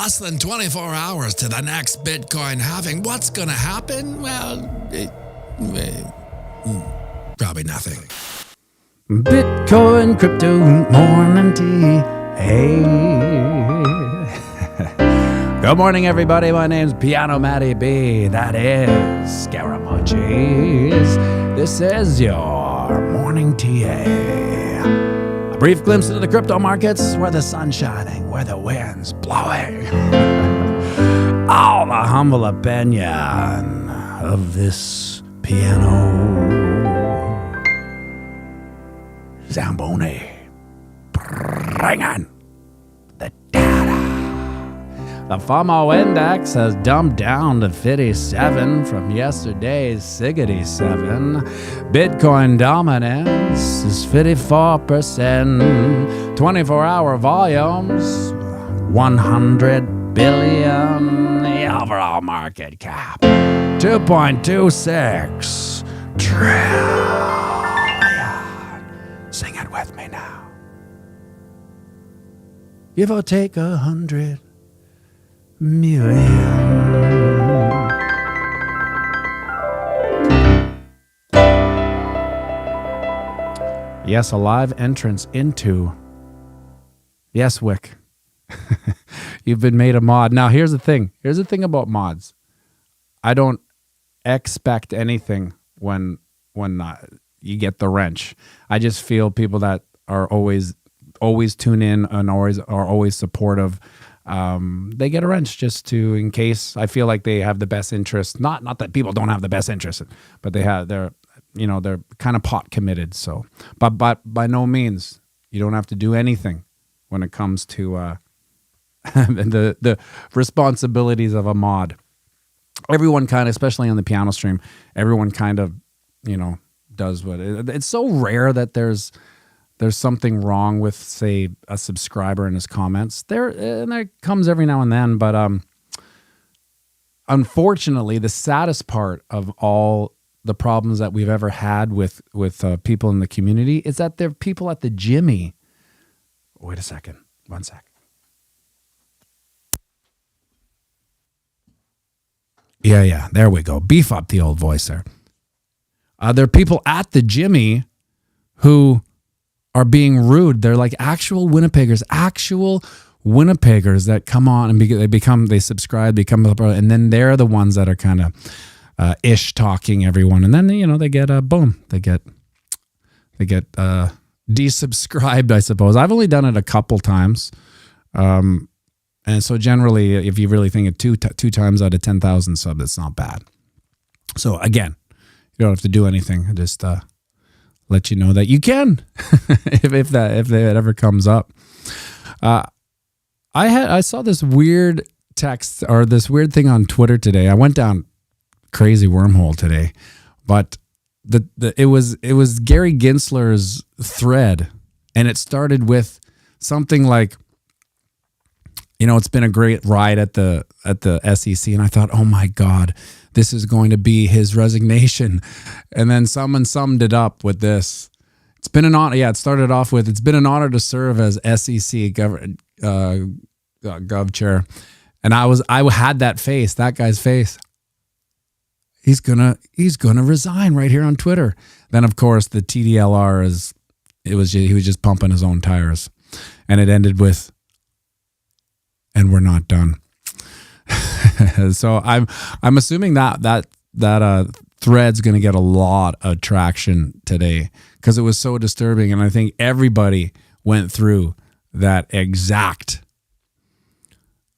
less than 24 hours to the next Bitcoin halving. What's going to happen? Well, probably nothing. Bitcoin, crypto, morning tea. Hey. Good morning, everybody. My name's pianomattyb. That is Scaramouches. This is your morning TA. A brief glimpse into the crypto markets, where the sun's shining, where the wind's blowing. All the humble opinion of this piano Zamboni. Bringing the data. The FOMO index has dumped down to 57 from yesterday's 67. Bitcoin dominance is 54%. 24-hour volumes, 100 billion. The overall market cap, 2.26 trillion. Sing it with me now. Give or take 100 million. Yes, a live entrance into. Yes, Wick. You've been made a mod. Now, here's the thing. Here's the thing about mods. I don't expect anything when you get the wrench. I just feel people that are always tune in and are always supportive. They get a wrench just to, in case I feel like they have the best interest. Not that people don't have the best interest, but they're kind of pot committed. So, but by no means, you don't have to do anything when it comes to the responsibilities of a mod. Everyone kind of, especially on the piano stream, everyone kind of, does what it's so rare that there's something wrong with, say, a subscriber and his comments. That comes every now and then, but unfortunately, the saddest part of all the problems that we've ever had with people in the community is that there are people at the Jimmy. Wait a second. One sec. Yeah. There we go. Beef up the old voice there. There are people at the Jimmy who are being rude. They're like actual Winnipeggers that come on and they subscribe, and then they're the ones that are kind of ish talking everyone, and then they get desubscribed, I suppose. I've only done it a couple times, and so generally, if you really think it two times out of 10,000 subs, it's not bad. So again, you don't have to do anything. I just let you know that you can if that ever comes up. I saw this weird text or this weird thing on Twitter today. I went down crazy wormhole today, but it was Gary Gensler's thread, and it started with something like, it's been a great ride at the SEC, and I thought, oh my God, this is going to be his resignation. And then someone summed it up with this. It's been an honor. Yeah, it started off with, it's been an honor to serve as SEC Gov Chair. And I had that guy's face. He's gonna resign right here on Twitter. Then of course the TDLR he was just pumping his own tires. And it ended with, and we're not done. So I'm assuming that thread's going to get a lot of traction today because it was so disturbing, and I think everybody went through that exact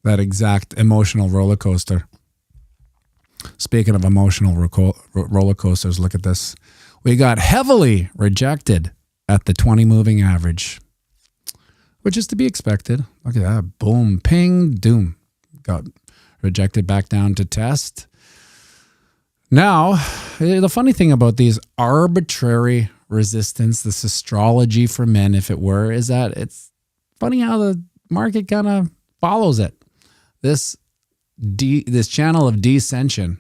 emotional roller coaster. Speaking of emotional roller coasters, look at this. We got heavily rejected at the 20 moving average, which is to be expected. Look at that. Boom, ping, doom. Got rejected back down to test. Now, the funny thing about these arbitrary resistance, this astrology for men, if it were, is that it's funny how the market kind of follows it. This channel of descension,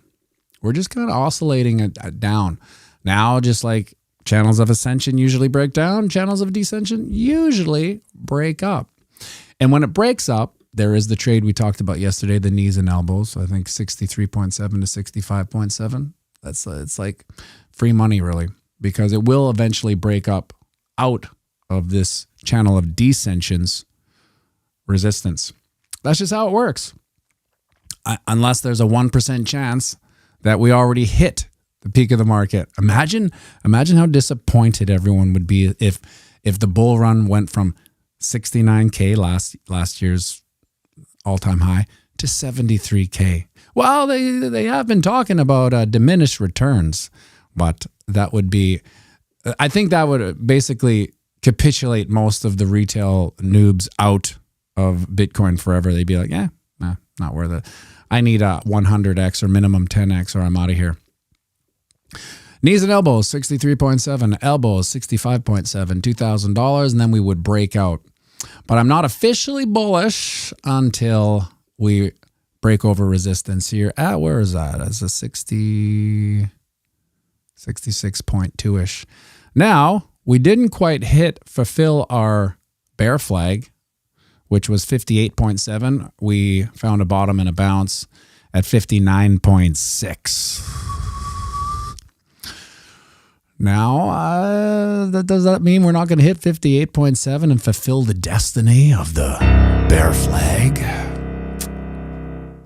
we're just kind of oscillating it down. Now, just like channels of ascension usually break down, channels of descension usually break up. And when it breaks up, there is the trade we talked about yesterday, the knees and elbows. I think 63.7 to 65.7. It's like free money, really, because it will eventually break up out of this channel of descensions resistance. That's just how it works. Unless there's a 1% chance that we already hit the peak of the market. Imagine how disappointed everyone would be if the bull run went from 69K last year's all-time high to 73K. Well, they have been talking about diminished returns, but that would be, I think that would basically capitulate most of the retail noobs out of Bitcoin forever. They'd be like, nah, not worth it. I need a 100x or minimum 10x or I'm out of here. Knees and elbows, 63.7. Elbows, 65.7. $2,000, and then we would break out. But I'm not officially bullish until we break over resistance here at, where is that? It's a 66.2-ish. Now, we didn't quite fulfill our bear flag, which was 58.7. We found a bottom and a bounce at 59.6. Now, does that mean we're not going to hit 58.7 and fulfill the destiny of the bear flag?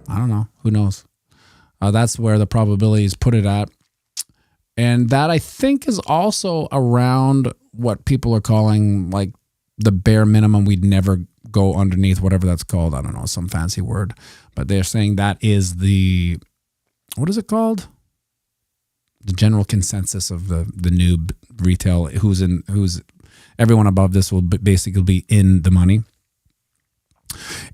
I don't know. Who knows? That's where the probabilities put it at. And that, I think, is also around what people are calling like the bare minimum. We'd never go underneath, whatever that's called. I don't know, some fancy word. But they're saying that is the, what is it called? The general consensus of the noob retail, who's everyone above this will basically be in the money.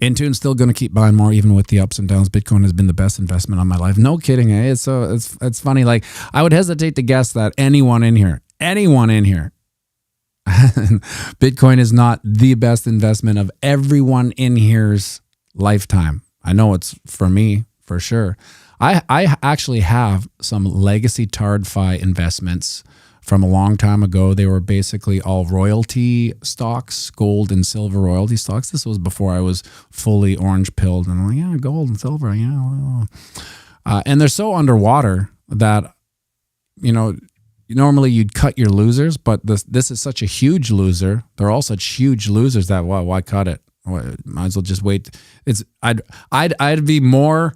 Intune's still going to keep buying more even with the ups and downs. Bitcoin has been the best investment of my life. No kidding. Eh? It's funny. Like, I would hesitate to guess that anyone in here, Bitcoin is not the best investment of everyone in here's lifetime. I know it's for me, for sure. I actually have some legacy TardFi investments from a long time ago. They were basically all royalty stocks, gold and silver royalty stocks. This was before I was fully orange pilled. And I'm like, yeah, gold and silver, yeah. And they're so underwater that, normally you'd cut your losers, but this is such a huge loser. They're all such huge losers that why cut it? Might as well just wait. I'd be more.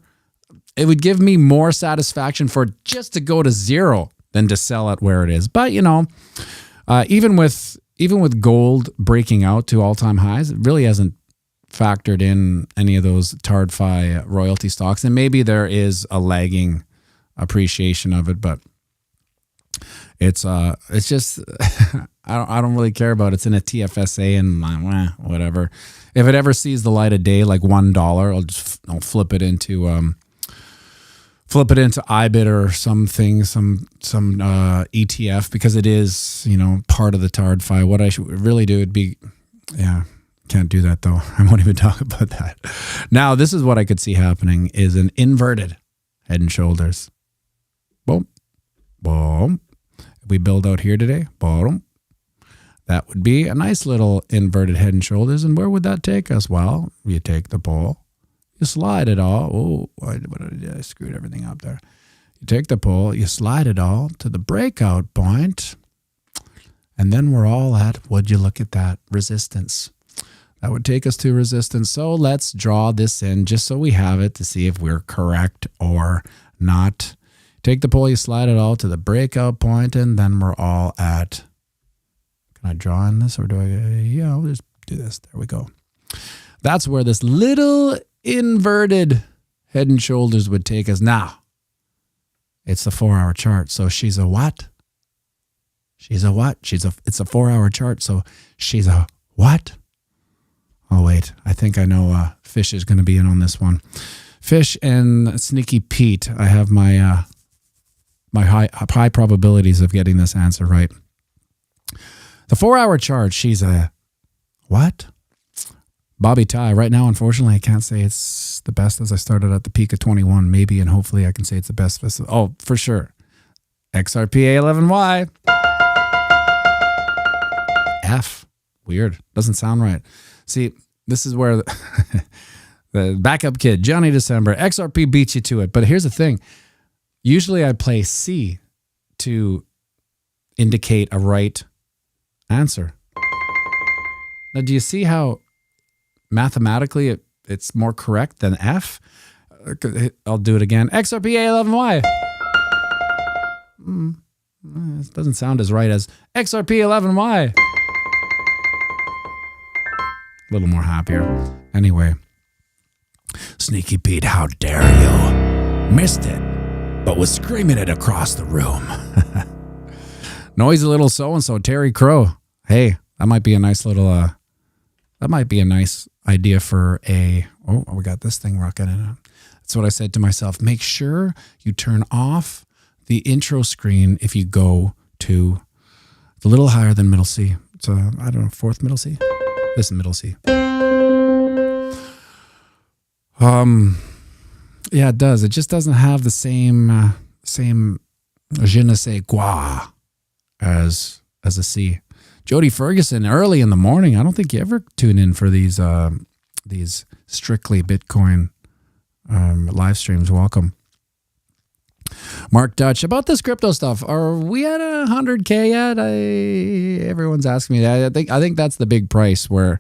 It would give me more satisfaction for just to go to zero than to sell it where it is. But even with gold breaking out to all-time highs, it really hasn't factored in any of those TardFi royalty stocks. And maybe there is a lagging appreciation of it, but it's just I don't really care about it. It's in a TFSA and whatever. If it ever sees the light of day, like $1, I'll flip it into IBIT or something, some ETF, because it is, part of the TardFi. What I should really do would be, can't do that though. I won't even talk about that. Now, this is what I could see happening is an inverted head and shoulders. Boom, boom. If we build out here today, boom. That would be a nice little inverted head and shoulders. And where would that take us? Well, you take the pole. You slide it all. Oh, I screwed everything up there. You take the pole, you slide it all to the breakout point, and then we're all at, would you look at that, resistance. That would take us to resistance. So let's draw this in just so we have it to see if we're correct or not. Take the pole, you slide it all to the breakout point, and then we're all at, can I draw in this or do I, yeah, I'll just do this. There we go. That's where this little inverted head and shoulders would take us. Now, it's the 4-hour chart. So she's a what? She's a what? It's a 4-hour chart. So she's a what? Oh, wait. I think I know Fish is going to be in on this one. Fish and Sneaky Pete. I have my my high probabilities of getting this answer right. The 4-hour chart, she's a what? Bobby Ty. Right now, unfortunately, I can't say it's the best as I started at the peak of 21, maybe, and hopefully I can say it's the best. Oh, for sure. XRP-A11Y. F. Weird. Doesn't sound right. See, this is where The backup kid, Johnny December. XRP beats you to it. But here's the thing. Usually I play C to indicate a right answer. Now, do you see how mathematically it's more correct than F? I'll do it again. XRP A11Y. This doesn't sound as right as XRP 11Y. A little more happier. Anyway. Sneaky Pete, how dare you? Missed it, but was screaming it across the room. Noisy little so-and-so, Terry Crow. Hey, that might be a nice little, that might be a nice idea for we got this thing rocking in it. That's what I said to myself. Make sure you turn off the intro screen if you go to a little higher than middle C. So, I don't know, fourth middle C? This is middle C. Yeah, it does. It just doesn't have the same je ne sais quoi as a C. Jody Ferguson, early in the morning. I don't think you ever tune in for these strictly Bitcoin live streams. Welcome. Mark Dutch, about this crypto stuff, are we at 100K yet? Everyone's asking me that. I think that's the big price where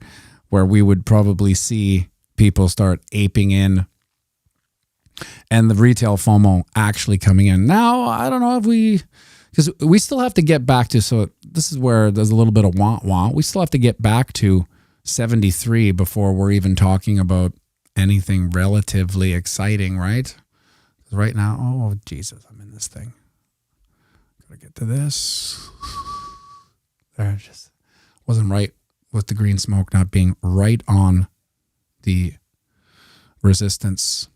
we would probably see people start aping in and the retail FOMO actually coming in. Now, I don't know if because we still have to get back to, so this is where there's a little bit of want. We still have to get back to 73 before we're even talking about anything relatively exciting, right? Right now, oh, Jesus, I'm in this thing. Gotta get to this. There, just wasn't right with the green smoke not being right on the resistance.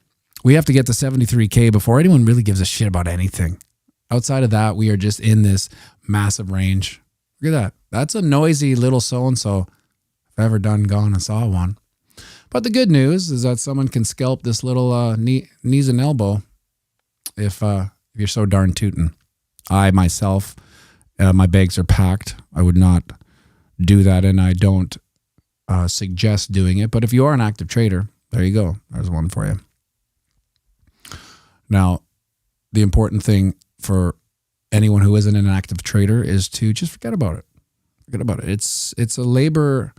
We have to get to 73K before anyone really gives a shit about anything. Outside of that, we are just in this massive range. Look at that. That's a noisy little so-and-so if I've ever gone and saw one. But the good news is that someone can scalp this little knees and elbow if you're so darn tootin'. I myself, my bags are packed. I would not do that, and I don't suggest doing it. But if you are an active trader, there you go. There's one for you. Now, the important thing for anyone who isn't an active trader is to just forget about it. Forget about it. It's a labor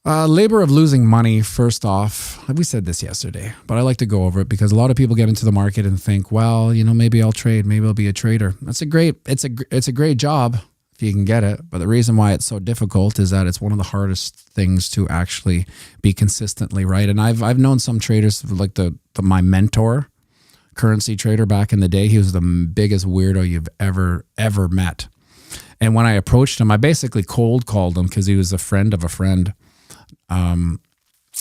of losing money. First off, we said this yesterday, but I like to go over it because a lot of people get into the market and think, well, maybe I'll trade, maybe I'll be a trader. It's a great job if you can get it. But the reason why it's so difficult is that it's one of the hardest things to actually be consistently right. And I've known some traders, like my mentor, currency trader back in the day. He was the biggest weirdo you've ever met. And when I approached him, I basically cold called him because he was a friend of a friend. And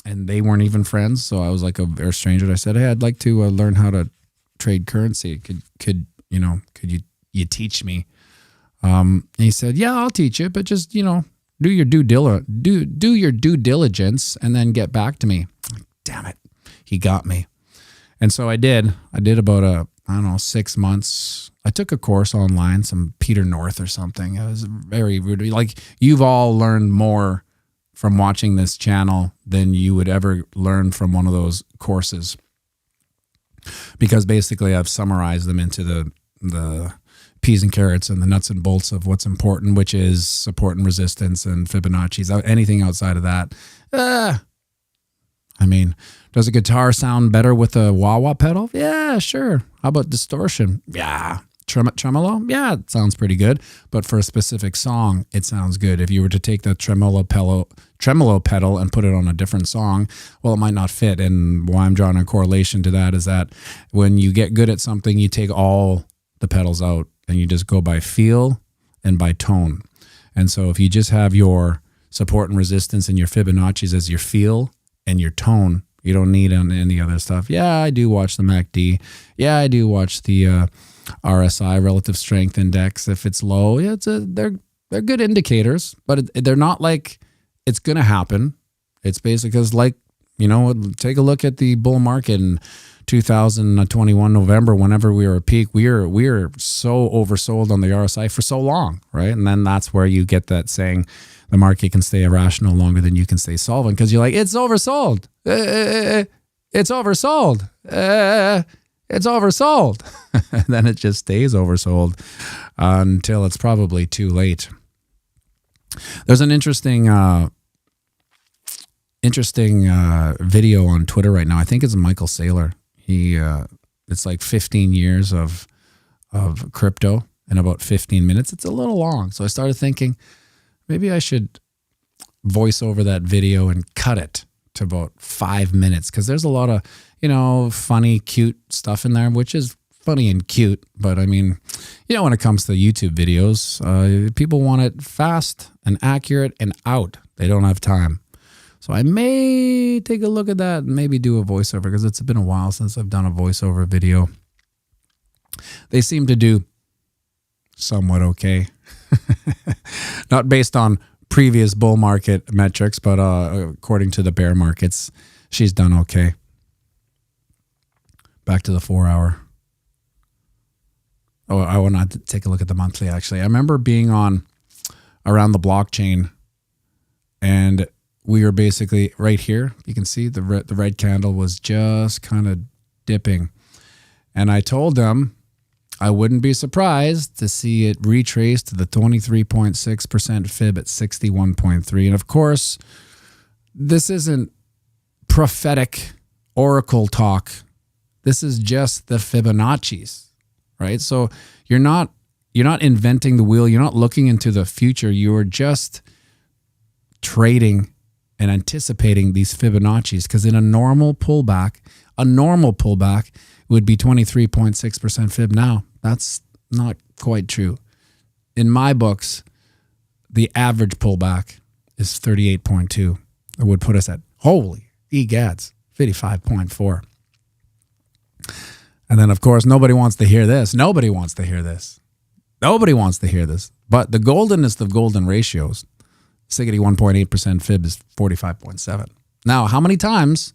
they weren't even friends. So I was like a stranger. And I said, hey, I'd like to learn how to trade currency. Could you teach me? And he said, yeah, I'll teach you, but just, do your due diligence and then get back to me. Damn it. He got me. And so I did about 6 months. I took a course online, some Peter North or something. It was very rude. Like, you've all learned more from watching this channel than you would ever learn from one of those courses. Because basically I've summarized them into the peas and carrots and the nuts and bolts of what's important, which is support and resistance and Fibonacci's. Anything outside of that, does a guitar sound better with a wah-wah pedal? Yeah, sure. How about distortion? Yeah. Tremolo? Yeah, it sounds pretty good. But for a specific song, it sounds good. If you were to take the tremolo pedal and put it on a different song, well, it might not fit. And why I'm drawing a correlation to that is that when you get good at something, you take all the pedals out and you just go by feel and by tone. And so if you just have your support and resistance and your Fibonacci's as your feel and your tone, you don't need any other stuff. Yeah, I do watch the MACD. Yeah, I do watch the RSI, relative strength index. If it's low, yeah, they're good indicators, but they're not like it's going to happen. It's basically because, take a look at the bull market in 2021 November, whenever we were at peak, we were so oversold on the RSI for so long, right? And then that's where you get that saying, the market can stay irrational longer than you can stay solvent, because you're like, it's oversold. It's oversold. It's oversold. And then it just stays oversold until it's probably too late. There's an interesting video on Twitter right now. I think it's Michael Saylor. It's like 15 years of crypto in about 15 minutes. It's a little long. So I started thinking, maybe I should voice over that video and cut it to about 5 minutes, because there's a lot of, funny, cute stuff in there, which is funny and cute. But I mean, when it comes to YouTube videos, people want it fast and accurate and out. They don't have time. So I may take a look at that and maybe do a voiceover, because it's been a while since I've done a voiceover video. They seem to do somewhat okay. Not based on previous bull market metrics, but according to the bear markets, she's done okay. Back to the 4 hour. Oh, I want to take a look at the monthly, actually. I remember being on around the blockchain, and we were basically right here. You can see the red candle was just kind of dipping. And I told them I wouldn't be surprised to see it retrace to the 23.6% fib at 61.3. And of course, this isn't prophetic oracle talk. This is just the Fibonacci's, right? So you're not inventing the wheel. You're not looking into the future. You're just trading and anticipating these Fibonacci's, because in a normal pullback would be 23.6% fib. Now, that's not quite true. In my books, the average pullback is 38.2. It would put us at, holy egads, 55.4. And then, of course, nobody wants to hear this. But the goldenest of golden ratios, SIGID 1.8% fib is 45.7. Now, how many times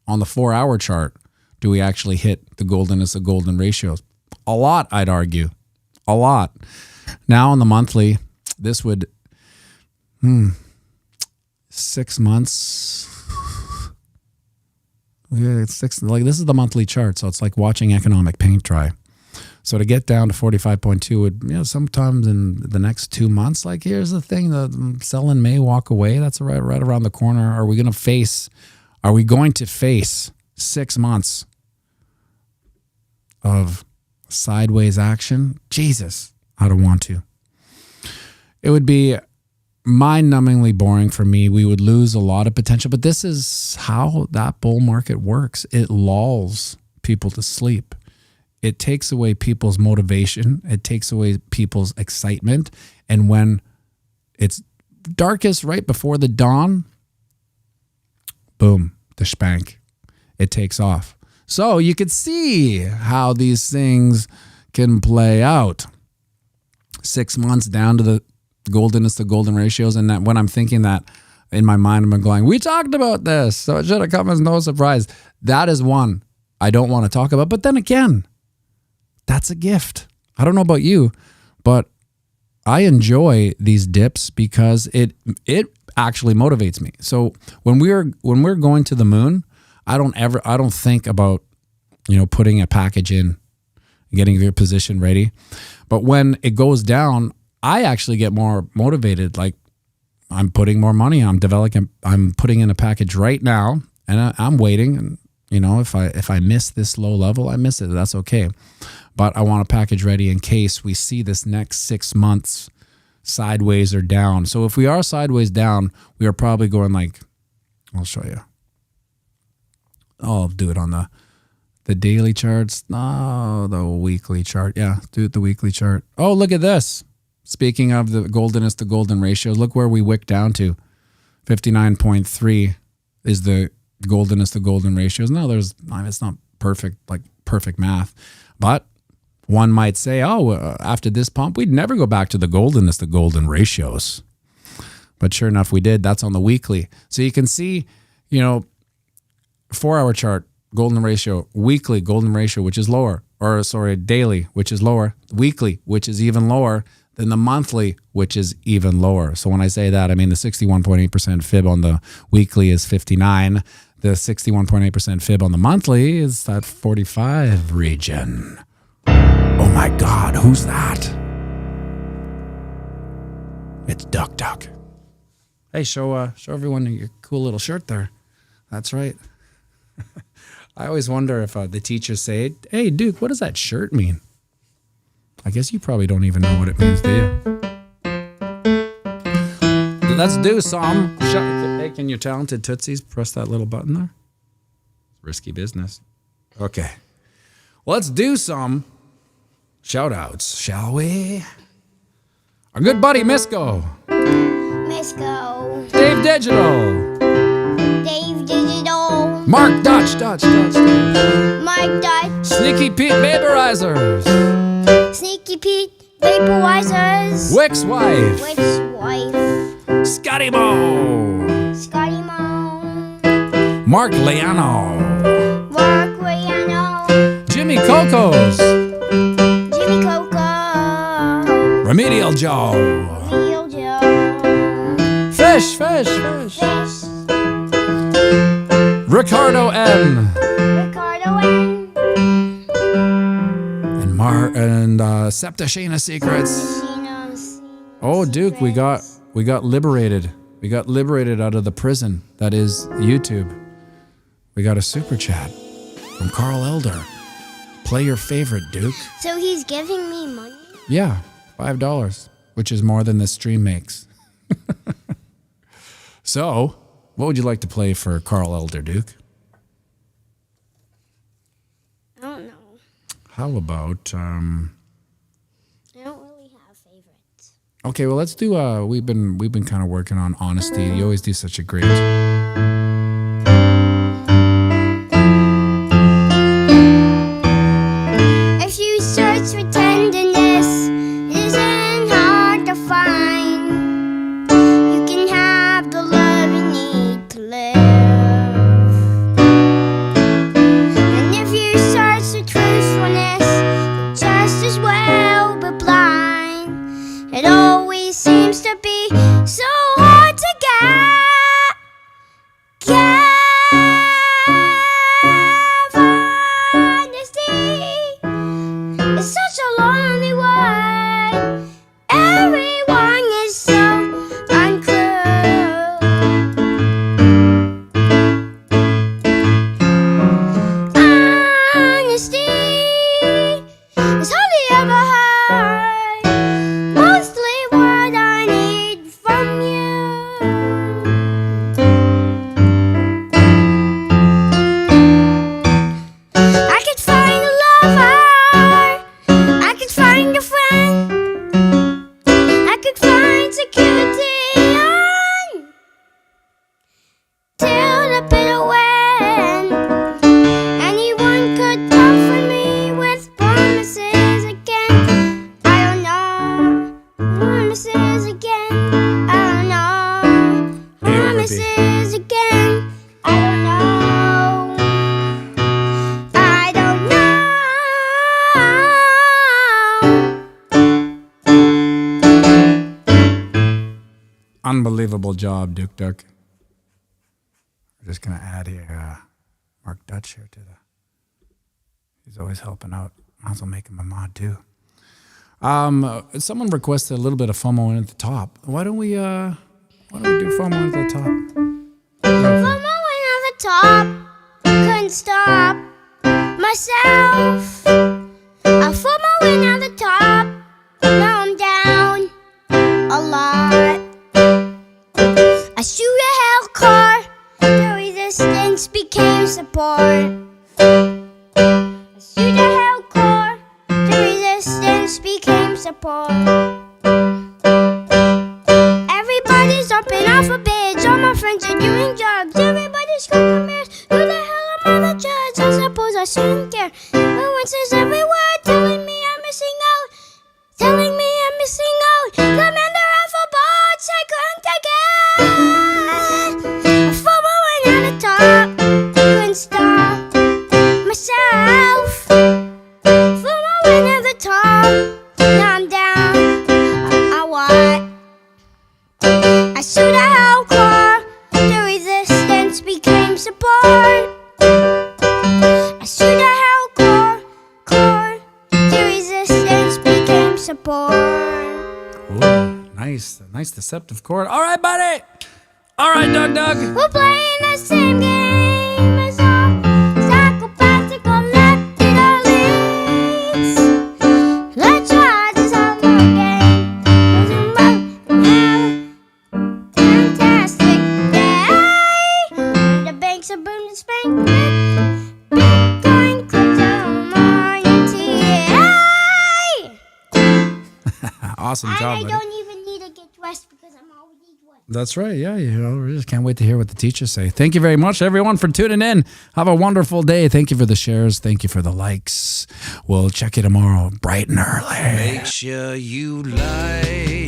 on the 4 hour chart do we actually hit the goldenest of golden ratios? A lot, I'd argue. A lot. Now on the monthly, this would 6 months. Yeah, it's this is the monthly chart, so it's like watching economic paint dry. So to get down to 45.2 would, sometimes in the next 2 months, like here's the thing, the selling may walk away. That's right around the corner. Are we going to face 6 months of sideways action? Jesus, I don't want to. It would be mind-numbingly boring for me. We would lose a lot of potential, but this is how that bull market works. It lulls people to sleep. It takes away people's motivation. It takes away people's excitement. And when it's darkest right before the dawn, boom, the spank. It takes off. So you could see how these things can play out. 6 months down to the goldenest of golden ratios. And that when I'm thinking that in my mind, I'm going, we talked about this, so it should have come as no surprise. That is one I don't want to talk about. But then again, that's a gift. I don't know about you, but I enjoy these dips because it actually motivates me. So when we're going to the moon, I don't think about, putting a package in, getting your position ready. But when it goes down, I actually get more motivated. Like I'm putting more money. I'm putting in a package right now, and I'm waiting. And if I miss this low level, I miss it. That's okay. But I want a package ready in case we see this next 6 months sideways or down. So if we are sideways down, we are probably going like, I'll show you. I'll do it on the daily charts. No, the weekly chart. Yeah, do it the weekly chart. Oh, look at this. Speaking of the goldenest to golden ratios, look where we wick down to. 59.3 is the goldenest to golden ratios. No, it's not perfect math. But one might say, after this pump, we'd never go back to the goldenest to golden ratios. But sure enough, we did. That's on the weekly. So you can see, 4 hour chart, golden ratio. Weekly golden ratio, which is lower. Or sorry, daily, which is lower. Weekly, which is even lower than the monthly, which is even lower. So when I say that, I mean the 61.8% fib on the weekly is 59. The 61.8% fib on the monthly is that 45 region. Oh my God, who's that? It's Duck Duck. Hey, show everyone your cool little shirt there. That's right. I always wonder if the teachers say, "Hey, Duke, what does that shirt mean?" I guess you probably don't even know what it means, do you? Let's do some. Hey, can your talented Tootsies press that little button there? It's risky business. Okay. Let's do some shout-outs, shall we? Our good buddy, Misco. Misco. Dave Digital. Dave Digital. Mark Dutch. Mike Dutch. Sneaky Pete Vaporizers. Sneaky Pete. Vaporizers. Wick's Wife. Wick's Wife. Scotty Mo. Scotty Mo. Mark Leano. Mark Riano. Jimmy Cocos. Jimmy Coco. Remedial Joe. Neil Joe. Fish. Fish. Ricardo M. Ricardo N. And Septashina Secrets. Casinos. Oh, Duke, we got liberated. We got liberated out of the prison that is YouTube. We got a super chat from Carl Elder. Play your favorite, Duke. So he's giving me money? Yeah, $5, which is more than this stream makes. So, what would you like to play for Carl Elder, Duke? I don't know. How about I don't really have favorites. okay, well let's do we've been kind of working on honesty. You always do such a great If you search for tenderness, it isn't hard to find. You can have the love you need to live. And if you search for truthfulness, you'll just as well be blind. It always seems to be so hard to honesty. It's such a lonely word. Everyone is so uncool. Honesty is hardly ever heard. Mostly what I need from you. I could find a lover. I could find a friend. I could find security until the bitter end. Anyone could comfort me with promises again. I don't know. Promises again. I don't know. Promises again. I don't know. I don't know. unbelievable job, Duke Duck. We're just gonna add here Mark Dutch here to the. He's always helping out. Might as well make him a mod too. Someone requested a little bit of FOMO in at the top. Why don't we do FOMO in at the top? FOMO went at the top. Couldn't stop myself. I FOMO went at the top. Now I'm down a lot. I shoot a hell car. The resistance became support. I shoot a hell car. The resistance became support. Everybody's jumping off a bridge. All my friends are doing drugs. Everybody's screaming mirrors. Who the hell am I the judge? I suppose I shouldn't care. Influences everywhere telling me I'm missing out. Telling me I'm missing out. Commander Alpha bots, I couldn't take it. FOMO went at the top. Couldn't stop Ooh, nice deceptive chord. All right, buddy. All right, Doug. We're playing the same game as all psychopathic elected elites. Let's try this Halving game. Fantastic day. The banks are booming, spanking Bitcoin, crypto, Awesome and job, I buddy. don't even need to get dressed because I'm already dressed. That's right. Yeah, we just can't wait to hear what the teachers say. Thank you very much, everyone, for tuning in. Have a wonderful day. Thank you for the shares. Thank you for the likes. We'll check you tomorrow bright and early. Make sure you like